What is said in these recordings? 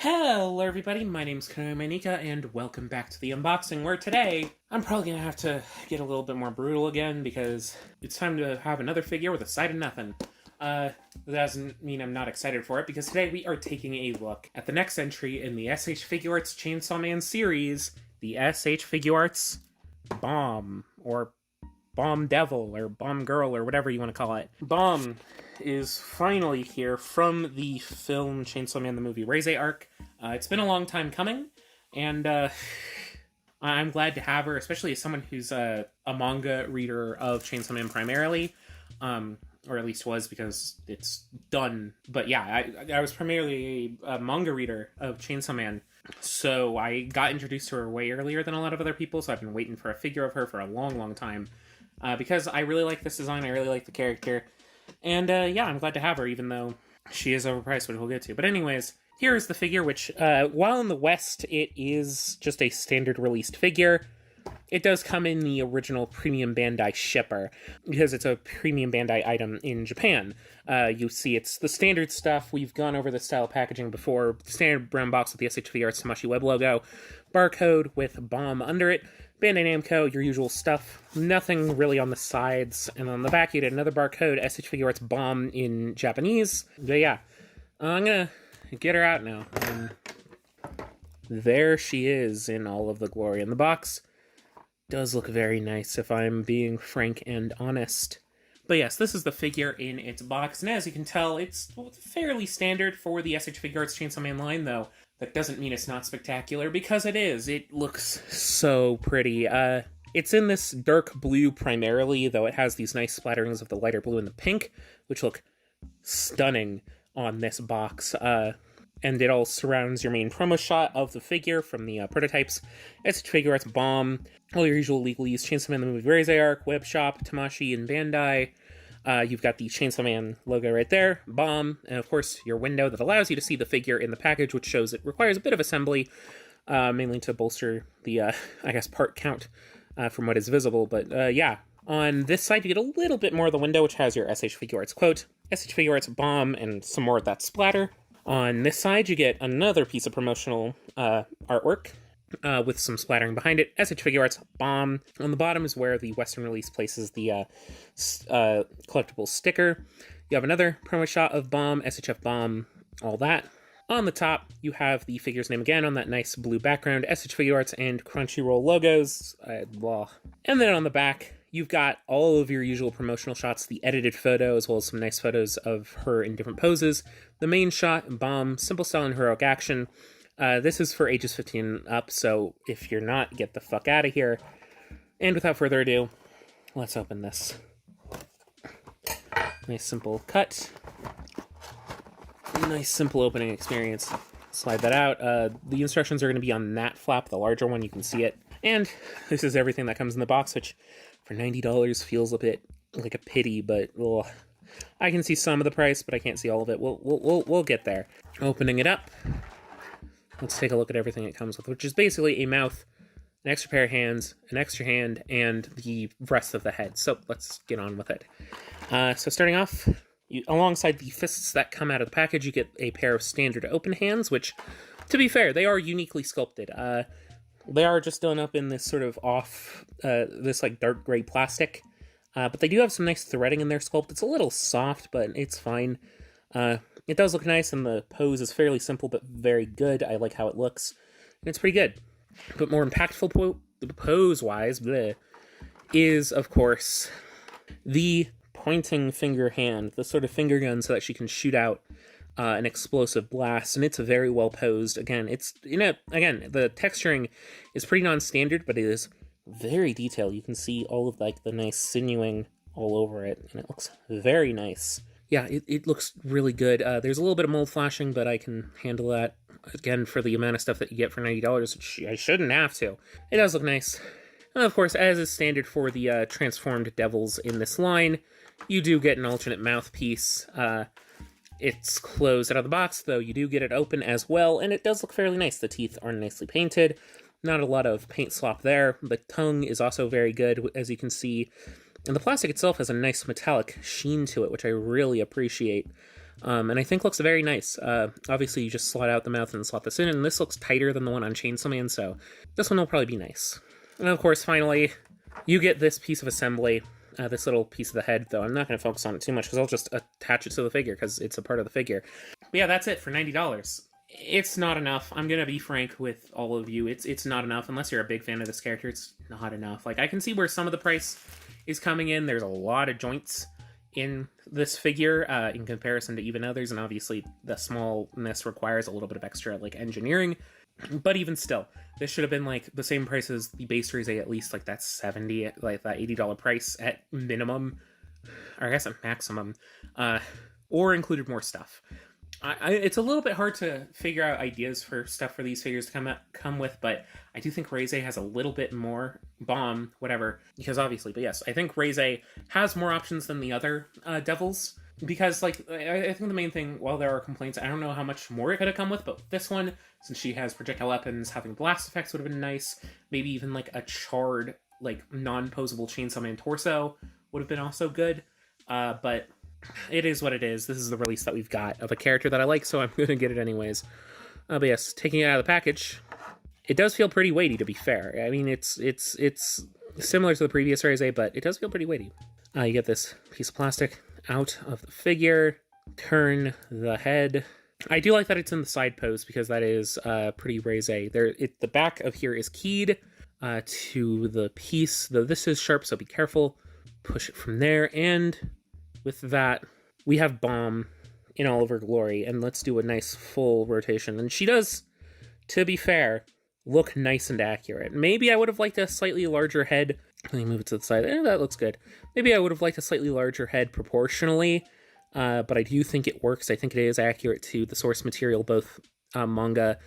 Hello everybody, my name's Kanamanika, and welcome back to the unboxing, where today I'm probably gonna have to get a little bit more brutal again, because it's time to have another figure with a side of nothing. That doesn't mean I'm not excited for it, because today we are taking a look at the next entry in the S.H.Figuarts Chainsaw Man series, the S.H.Figuarts Bomb, or Bomb Devil, or Bomb Girl, or whatever you want to call it. Bomb is finally here from the film Chainsaw Man the Movie Reze arc. It's been a long time coming, and I'm glad to have her, especially as someone who's a manga reader of Chainsaw Man primarily, or at least was, because it's done. But yeah, I was primarily a manga reader of Chainsaw Man, so I got introduced to her way earlier than a lot of other people, so I've been waiting for a figure of her for a long time, because I really like this design, I really like the character, and yeah, I'm glad to have her, even though she is overpriced, which we'll get to. But anyways, here is the figure, which, while in the West it is just a standard released figure, it does come in the original Premium Bandai shipper, because it's a Premium Bandai item in Japan. You see it's the standard stuff. We've gone over this style of packaging before. The standard brown box with the S.H.Figuarts Tamashi Web logo, barcode with bomb under it, Bandai Namco, your usual stuff. Nothing really on the sides. And on the back, you get another barcode, S.H.Figuarts bomb in Japanese. But yeah, I'm gonna get her out now. And there she is in all of the glory. And the box does look very nice, if I'm being frank and honest. But yes, this is the figure in its box, and as you can tell, it's fairly standard for the S.H.Figuarts Chainsaw Man line, though that doesn't mean it's not spectacular, because it is. It looks so pretty. It's in this dark blue primarily, though it has these nice splatterings of the lighter blue and the pink, which look stunning on this box. And it all surrounds your main promo shot of the figure from the prototypes. S.H.Figuarts Bomb, all your usual legalese, Chainsaw Man the Movie Reze arc, Web Shop, Tamashi, and Bandai. You've got the Chainsaw Man logo right there, Bomb, and of course your window that allows you to see the figure in the package, which shows it requires a bit of assembly, mainly to bolster the, part count from what is visible. But yeah, on this side you get a little bit more of the window, which has your S.H.Figuarts quote, S.H.Figuarts Bomb, and some more of that splatter. On this side, you get another piece of promotional artwork with some splattering behind it. S.H.Figuarts Bomb. On the bottom is where the Western release places the collectible sticker. You have another promo shot of Bomb, SHF Bomb, all that. On the top, you have the figure's name again on that nice blue background, S.H.Figuarts and Crunchyroll logos. And then on the back, you've got all of your usual promotional shots, the edited photo, as well as some nice photos of her in different poses. The main shot, Bomb, simple style and heroic action. This is for ages 15 up, so if you're not, get the fuck out of here. And without further ado, let's open this. Nice simple cut. Nice simple opening experience. Slide that out. The instructions are going to be on that flap, the larger one, you can see it. And this is everything that comes in the box, which for $90 feels a bit like a pity, but I can see some of the price, but I can't see all of it. We'll get there. Opening it up, let's take a look at everything it comes with, which is basically a mouth, an extra pair of hands, an extra hand, and the rest of the head. So let's get on with it. So starting off, alongside the fists that come out of the package, you get a pair of standard open hands, which, to be fair, they are uniquely sculpted. They are just done up in this sort of this like dark gray plastic. But they do have some nice threading in their sculpt. It's a little soft, but it's fine. It does look nice, and the pose is fairly simple, but very good. I like how it looks, and it's pretty good. But more impactful pose-wise is, of course, the pointing finger hand, the sort of finger gun so that she can shoot out an explosive blast, and it's very well posed. Again, the texturing is pretty non-standard, but it is very detailed. You can see all of like the nice sinewing all over it, and it looks very nice. Yeah, it looks really good. There's a little bit of mold flashing, but I can handle that. Again, for the amount of stuff that you get for $90, which I shouldn't have to. It does look nice. And of course, as is standard for the transformed devils in this line, you do get an alternate mouthpiece. It's closed out of the box, though you do get it open as well, and it does look fairly nice. The teeth are nicely painted. Not a lot of paint slop there. The tongue is also very good, as you can see. And the plastic itself has a nice metallic sheen to it, which I really appreciate. And I think looks very nice. Obviously, you just slot out the mouth and slot this in, and this looks tighter than the one on Chainsaw Man, so this one will probably be nice. And of course, finally, you get this piece of assembly, this little piece of the head, though I'm not going to focus on it too much because I'll just attach it to the figure because it's a part of the figure. But yeah, that's it for $90. It's not enough. I'm going to be frank with all of you. It's not enough. Unless you're a big fan of this character, it's not enough. Like, I can see where some of the price is coming in. There's a lot of joints in this figure in comparison to even others, and obviously the smallness requires a little bit of extra, like, engineering. But even still, this should have been, like, the same price as the base Reze, at least, like, that $70, like, that $80 price at minimum, or I guess at maximum, or included more stuff. It's a little bit hard to figure out ideas for stuff for these figures to come with, but I do think Reze has a little bit more bomb, whatever, because obviously, but yes, I think Reze has more options than the other devils, because, like, I think the main thing, while there are complaints, I don't know how much more it could have come with, but this one, since she has projectile weapons, having blast effects would have been nice. Maybe even, like, a charred, like, non-posable Chainsaw Man torso would have been also good, but it is what it is. This is the release that we've got of a character that I like, so I'm going to get it anyways. But yes, taking it out of the package, it does feel pretty weighty, to be fair. I mean, it's similar to the previous Reze, but it does feel pretty weighty. You get this piece of plastic out of the figure, turn the head. I do like that it's in the side pose, because that is pretty Reze. The back of here is keyed to the piece, though this is sharp, so be careful. Push it from there, and with that, we have Bomb in all of her glory, and let's do a nice full rotation. And she does, to be fair, look nice and accurate. Maybe I would have liked a slightly larger head. Let me move it to the side. That looks good. Maybe I would have liked a slightly larger head proportionally, but I do think it works. I think it is accurate to the source material, both manga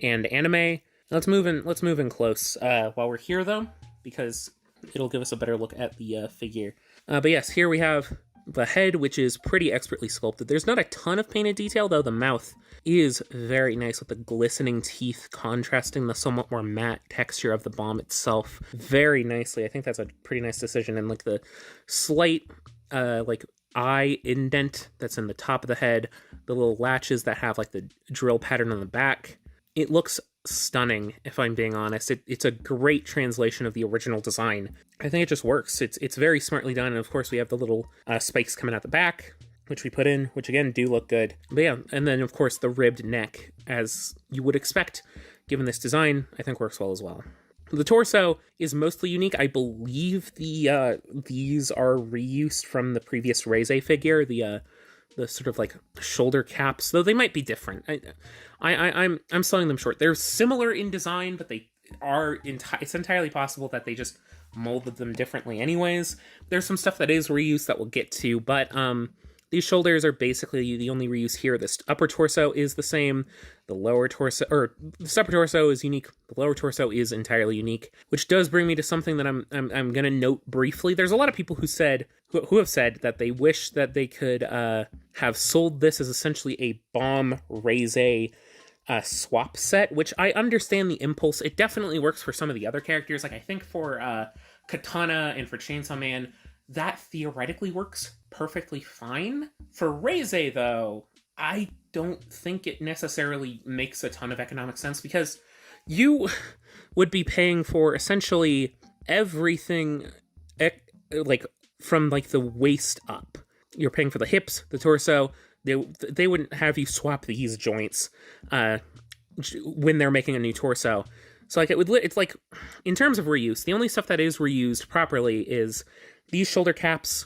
and anime. Let's move in close while we're here, though, because it'll give us a better look at the figure. But yes, here we have the head, which is pretty expertly sculpted. There's not a ton of painted detail, though the mouth is very nice with the glistening teeth contrasting the somewhat more matte texture of the bomb itself very nicely. I think that's a pretty nice decision. And like the slight like eye indent that's in the top of the head, the little latches that have like the drill pattern on the back, it looks stunning, if I'm being honest. It's a great translation of the original design. I think it just works. It's very smartly done, and of course we have the little spikes coming out the back, which we put in, which again do look good. But yeah, and then of course the ribbed neck, as you would expect given this design, I think works well as well. The torso is mostly unique. I believe these are reused from the previous Reze figure, the sort of like shoulder caps, though they might be different. I'm selling them short. They're similar in design, but they are it's entirely possible that they just molded them differently anyways. There's some stuff that is reused that we'll get to, but these shoulders are basically the only reuse here. This upper torso is the same. The lower torso, or the upper torso is unique. The lower torso is entirely unique, which does bring me to something that I'm going to note briefly. There's a lot of people who have said that they wish that they could have sold this as essentially a Bomb Reze swap set, which I understand the impulse. It definitely works for some of the other characters. Like I think for Katana and for Chainsaw Man, that theoretically works perfectly fine. For Reze, though, I don't think it necessarily makes a ton of economic sense, because you would be paying for essentially everything, like from like the waist up. You're paying for the hips, the torso. They wouldn't have you swap these joints when they're making a new torso. So like it's like, in terms of reuse, the only stuff that is reused properly is these shoulder caps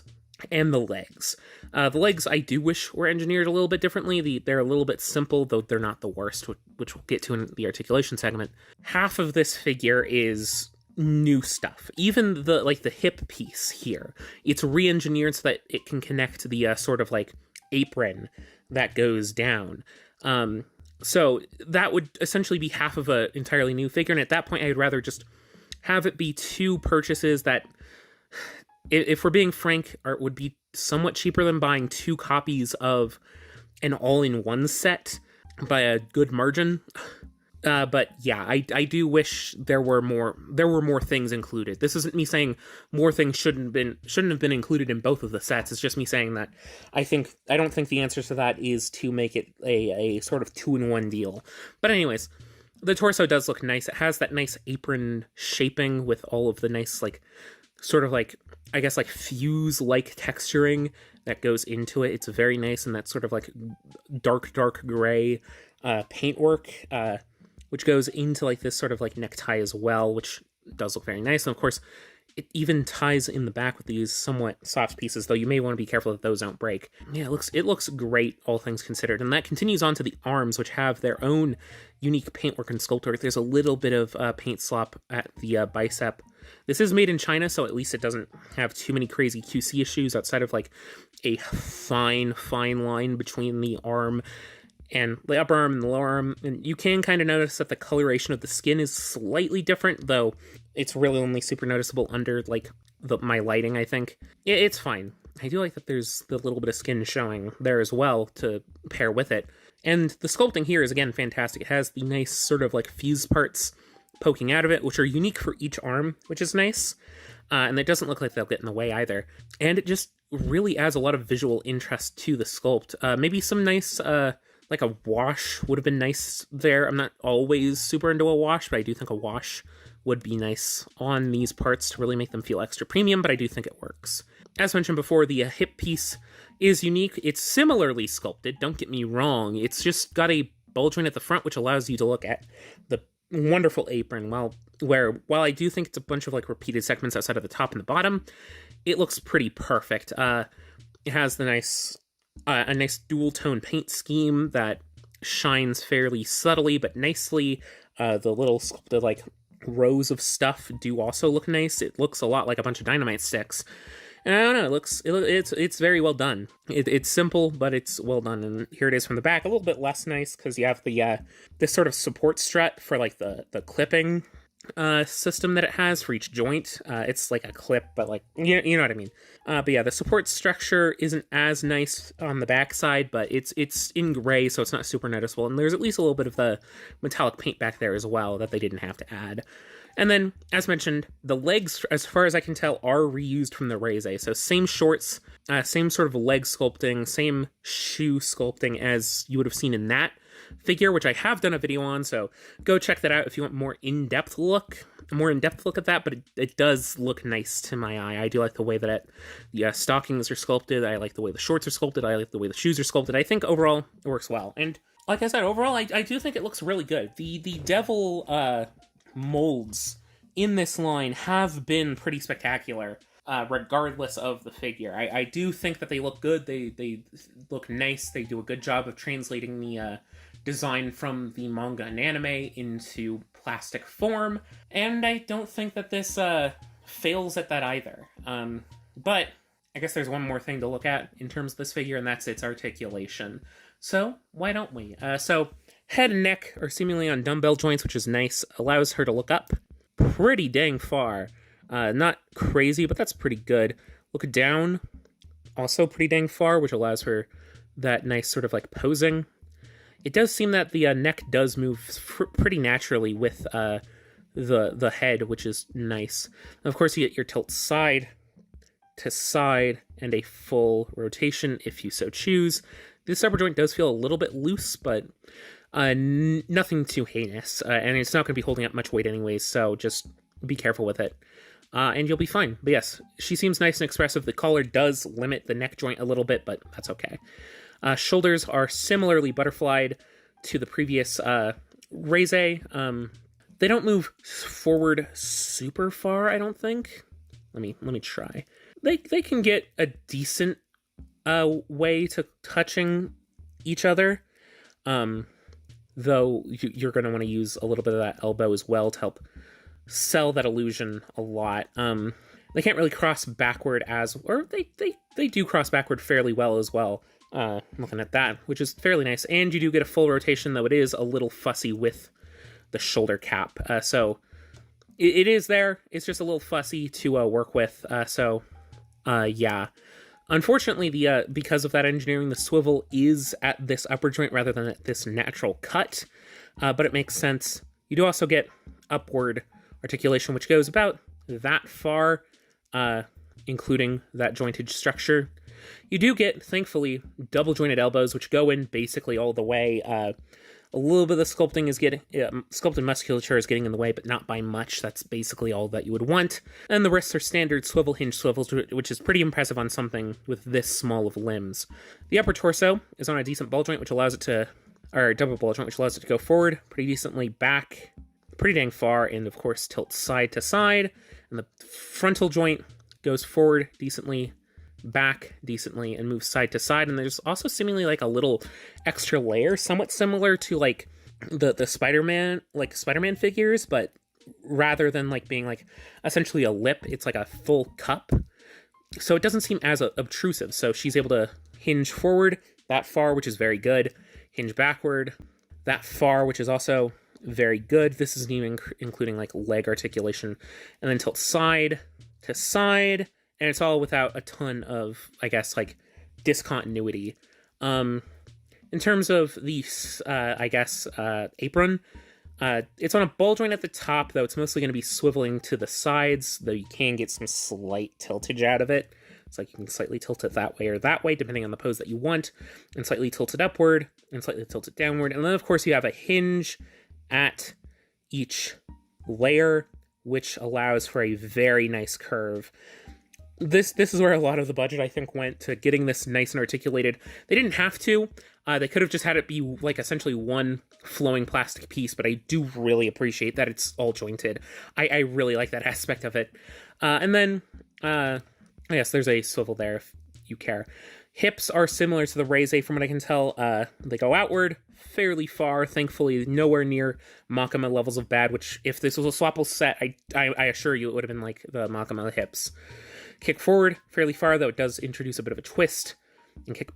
and the legs. The legs I do wish were engineered a little bit differently. They're a little bit simple, though they're not the worst, which we'll get to in the articulation segment. Half of this figure is new stuff. Even the hip piece here, it's re-engineered so that it can connect to the sort of like apron that goes down. So that would essentially be half of a entirely new figure, and at that point I would rather just have it be two purchases that, if we're being frank, would be somewhat cheaper than buying two copies of an all-in-one set by a good margin. But yeah, I do wish there were more things included. This isn't me saying more things shouldn't have been included in both of the sets. It's just me saying that I don't think the answer to that is to make it a sort of 2-in-1 deal. But anyways, the torso does look nice. It has that nice apron shaping with all of the nice, like, sort of like, I guess, like fuse-like texturing that goes into it. It's very nice, and that sort of like dark gray paintwork, which goes into like this sort of like necktie as well, which does look very nice. And of course, it even ties in the back with these somewhat soft pieces, though you may want to be careful that those don't break. Yeah, it looks great, all things considered. And that continues on to the arms, which have their own unique paintwork and sculpture. There's a little bit of paint slop at the bicep. This is made in China, so at least it doesn't have too many crazy QC issues outside of like a fine line between the arm and the upper arm and the lower arm. And you can kind of notice that the coloration of the skin is slightly different, though it's really only super noticeable under like my lighting, I think. It's fine. I do like that there's the little bit of skin showing there as well to pair with it. And the sculpting here is, again, fantastic. It has the nice sort of like fuse parts poking out of it, which are unique for each arm, which is nice. And it doesn't look like they'll get in the way either. And it just really adds a lot of visual interest to the sculpt. Maybe some nice, like a wash would have been nice there. I'm not always super into a wash, but I do think a wash would be nice on these parts to really make them feel extra premium, but I do think it works. As mentioned before, the hip piece is unique. It's similarly sculpted, don't get me wrong. It's just got a ball joint at the front, which allows you to look at the wonderful apron. While I do think it's a bunch of like repeated segments outside of the top and the bottom, it looks pretty perfect. It has the a nice dual tone paint scheme that shines fairly subtly but nicely. The little sculpted like rows of stuff do also look nice. It looks a lot like a bunch of dynamite sticks. And I don't know, it's very well done. It's simple, but it's well done. And here it is from the back, a little bit less nice because you have the this sort of support strut for like the clipping system that it has for each joint. It's like a clip, but like you know what I mean. But yeah, the support structure isn't as nice on the back side, but it's in gray, so it's not super noticeable. And there's at least a little bit of the metallic paint back there as well that they didn't have to add. And then, as mentioned, the legs, as far as I can tell, are reused from the Reze. So same shorts, same sort of leg sculpting, same shoe sculpting as you would have seen in that figure, which I have done a video on, so go check that out if you want a more in-depth look at that, but it does look nice to my eye. I do like the way that the stockings are sculpted. I like the way the shorts are sculpted. I like the way the shoes are sculpted. I think overall it works well. And like I said, overall, I do think it looks really good. The devil molds in this line have been pretty spectacular, regardless of the figure. I do think that they look good. They look nice. They do a good job of translating the design from the manga and anime into plastic form, and I don't think that this fails at that either. But I guess there's one more thing to look at in terms of this figure, and that's its articulation. So why don't we? So head and neck are seemingly on dumbbell joints, which is nice. Allows her to look up pretty dang far. Not crazy, but that's pretty good. Look down, also pretty dang far, which allows her that nice sort of like posing. It does seem that the neck does move pretty naturally with the head, which is nice. Of course, you get your tilt side to side and a full rotation if you so choose. This upper joint does feel a little bit loose, but nothing too heinous, and it's not going to be holding up much weight anyways, so just be careful with it, and you'll be fine. But yes, she seems nice and expressive. The collar does limit the neck joint a little bit, but that's okay. Shoulders are similarly butterflied to the previous Reze. They don't move forward super far, I don't think. Let me try. They can get a decent way to touching each other, though you're going to want to use a little bit of that elbow as well to help sell that illusion a lot. They can't really cross backward or they do cross backward fairly well as well. Looking at that, which is fairly nice, and you do get a full rotation, though it is a little fussy with the shoulder cap. So it is there. It's just a little fussy to work with. Yeah. Unfortunately, because of that engineering, the swivel is at this upper joint rather than at this natural cut. but it makes sense. You do also get upward articulation, which goes about that far, including that jointed structure. You do get, thankfully, double jointed elbows, which go in basically all the way. A little bit of the sculpting is getting, sculpted musculature is getting in the way, but not by much. That's basically all that you would want. And the wrists are standard swivel hinge swivels, which is pretty impressive on something with this small of limbs. The upper torso is on a decent ball joint, which allows it to, or double ball joint, which allows it to go forward pretty decently, back pretty dang far, and of course tilt side to side. And the frontal joint goes forward decently, back decently, and moves side to side. And there's also seemingly like a little extra layer, somewhat similar to like the Spider-Man figures, but rather than like being like essentially a lip, it's like a full cup. So it doesn't seem as obtrusive. So she's able to hinge forward that far, which is very good. Hinge backward that far, which is also very good. This isn't even including like leg articulation. And then tilt side to side. And it's all without a ton of, I guess, like, discontinuity. In terms of the, apron, it's on a ball joint at the top, though it's mostly going to be swiveling to the sides, though you can get some slight tiltage out of it. It's like you can slightly tilt it that way or that way, depending on the pose that you want, and slightly tilt it upward, and slightly tilt it downward. And then, of course, you have a hinge at each layer, which allows for a very nice curve. This is where a lot of the budget, I think, went to getting this nice and articulated. They didn't have to. They could have just had it be, like, essentially one flowing plastic piece, but I do really appreciate that it's all jointed. I really like that aspect of it. And then, yes, there's a swivel there if you care. Hips are similar to the Reze, from what I can tell. They go outward fairly far, thankfully nowhere near Makima levels of bad, which, if this was a swappable set, I assure you it would have been like the Makima hips. Kick forward fairly far, though it does introduce a bit of a twist. And kick...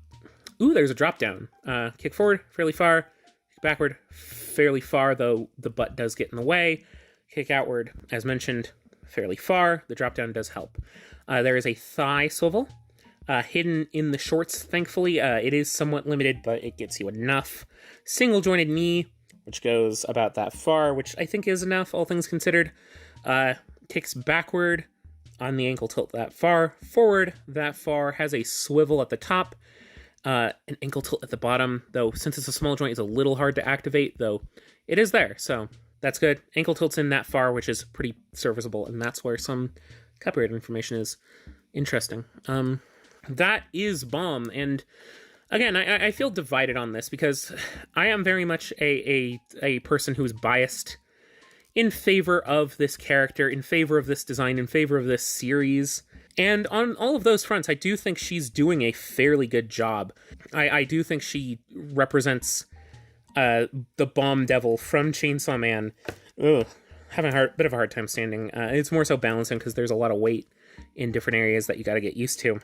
Ooh, there's a drop down. Kick forward fairly far. Kick backward fairly far, though the butt does get in the way. Kick outward, as mentioned, fairly far. The drop down does help. There is a thigh swivel. Hidden in the shorts, thankfully. It is somewhat limited, but it gets you enough. Single jointed knee, which goes about that far, which I think is enough, all things considered. Kicks backward on the ankle tilt that far, forward that far, has a swivel at the top, an ankle tilt at the bottom, though since it's a small joint, it's a little hard to activate, though it is there, so that's good. Ankle tilts in that far, which is pretty serviceable, and that's where some copyright information is interesting. That is bomb, and again, I feel divided on this, because I am very much a person who's biased in favor of this character, in favor of this design, in favor of this series. And on all of those fronts, I do think she's doing a fairly good job. I do think she represents the Bomb Devil from Chainsaw Man. Ugh, having a bit of a hard time standing. It's more so balancing, because there's a lot of weight in different areas that you gotta get used to.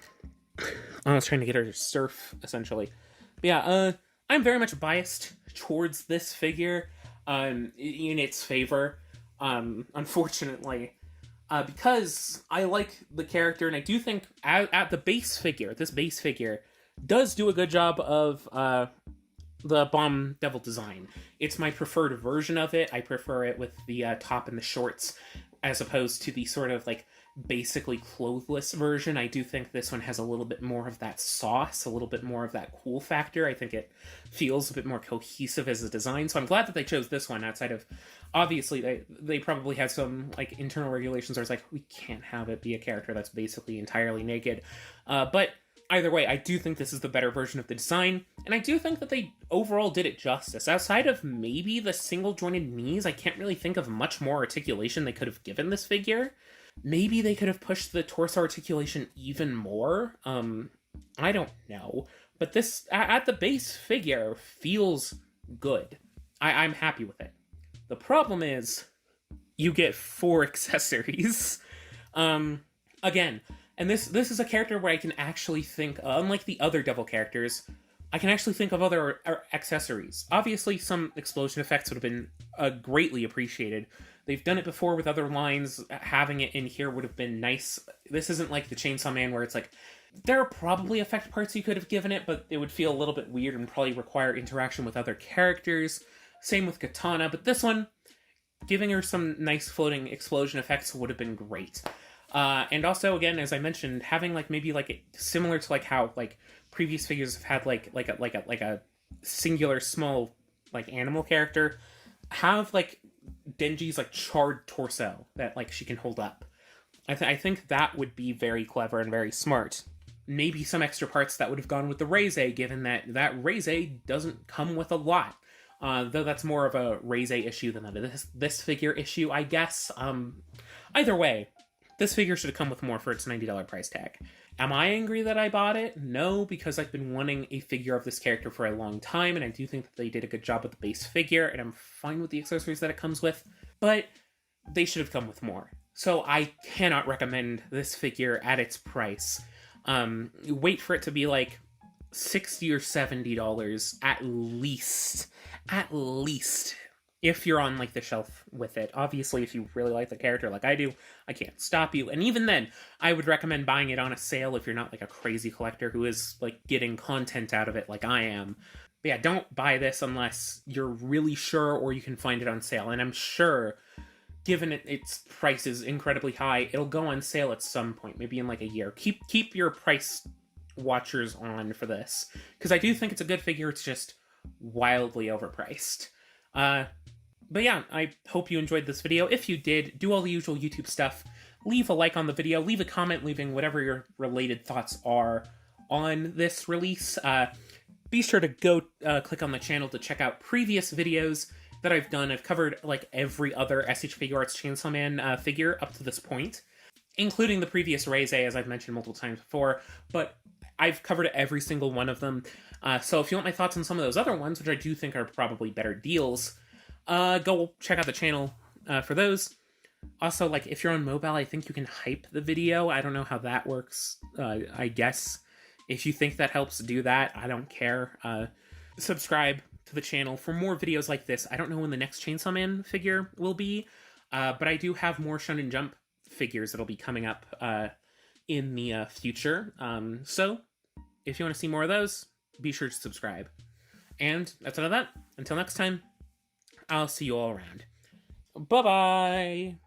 I was trying to get her to surf, essentially. But yeah, I'm very much biased towards this figure. In its favor, unfortunately, because I like the character, and I do think at the base figure, this base figure does do a good job of the Bomb Devil design. It's my preferred version of it. I prefer it with the top and the shorts, as opposed to the sort of like basically clothless version. I do think this one has a little bit more of that sauce, a little bit more of that cool factor. I think it feels a bit more cohesive as a design, so I'm glad that they chose this one, outside of, obviously, they probably had some like internal regulations where it's like, we can't have it be a character that's basically entirely naked. But either way, I do think this is the better version of the design, and I do think that they overall did it justice. Outside of maybe the single jointed knees, I can't really think of much more articulation they could have given this figure. Maybe they could have pushed the torso articulation even more. I don't know. But this, at the base figure, feels good. I'm happy with it. The problem is, you get 4 accessories. Again, and this is a character where I can actually think, unlike the other Devil characters, I can actually think of other accessories. Obviously, some explosion effects would have been greatly appreciated. They've done it before with other lines. Having it in here would have been nice. This isn't like the Chainsaw Man, where it's like, there are probably effect parts you could have given it, but it would feel a little bit weird and probably require interaction with other characters. Same with Katana, but this one, giving her some nice floating explosion effects would have been great. And also, again, as I mentioned, having like maybe like similar to like how like previous figures have had like a singular small like animal character, have like Denji's like charred torso that like she can hold up. I think that would be very clever and very smart. Maybe some extra parts that would have gone with the Reze, given that Reze doesn't come with a lot. Though that's more of a Reze issue than this figure issue, I guess. Either way, this figure should have come with more for its $90 price tag. Am I angry that I bought it? No, because I've been wanting a figure of this character for a long time, and I do think that they did a good job with the base figure, and I'm fine with the accessories that it comes with, but they should have come with more. So I cannot recommend this figure at its price. Wait for it to be like $60 or $70 at least. At least. If you're on like the shelf with it. Obviously, if you really like the character like I do, I can't stop you. And even then, I would recommend buying it on a sale if you're not like a crazy collector who is like getting content out of it like I am. But yeah, don't buy this unless you're really sure or you can find it on sale. And I'm sure, given its price is incredibly high, it'll go on sale at some point, maybe in like a year. Keep your price watchers on for this, because I do think it's a good figure. It's just wildly overpriced. But yeah, I hope you enjoyed this video. If you did, do all the usual YouTube stuff. Leave a like on the video, leave a comment, leaving whatever your related thoughts are on this release. Be sure to go click on the channel to check out previous videos that I've done. I've covered like every other S.H.Figuarts Chainsaw Man figure up to this point, including the previous Reze, as I've mentioned multiple times before, but I've covered every single one of them. So if you want my thoughts on some of those other ones, which I do think are probably better deals, go check out the channel for those. Also, like, if you're on mobile, I think you can hype the video. I don't know how that works. I guess if you think that helps, do that. I don't care. Subscribe to the channel for more videos like this. I don't know when the next Chainsaw Man figure will be, but I do have more Shonen Jump figures that'll be coming up in the future. So, if you want to see more of those, be sure to subscribe. And that's all of that. Until next time, I'll see you all around. Bye-bye!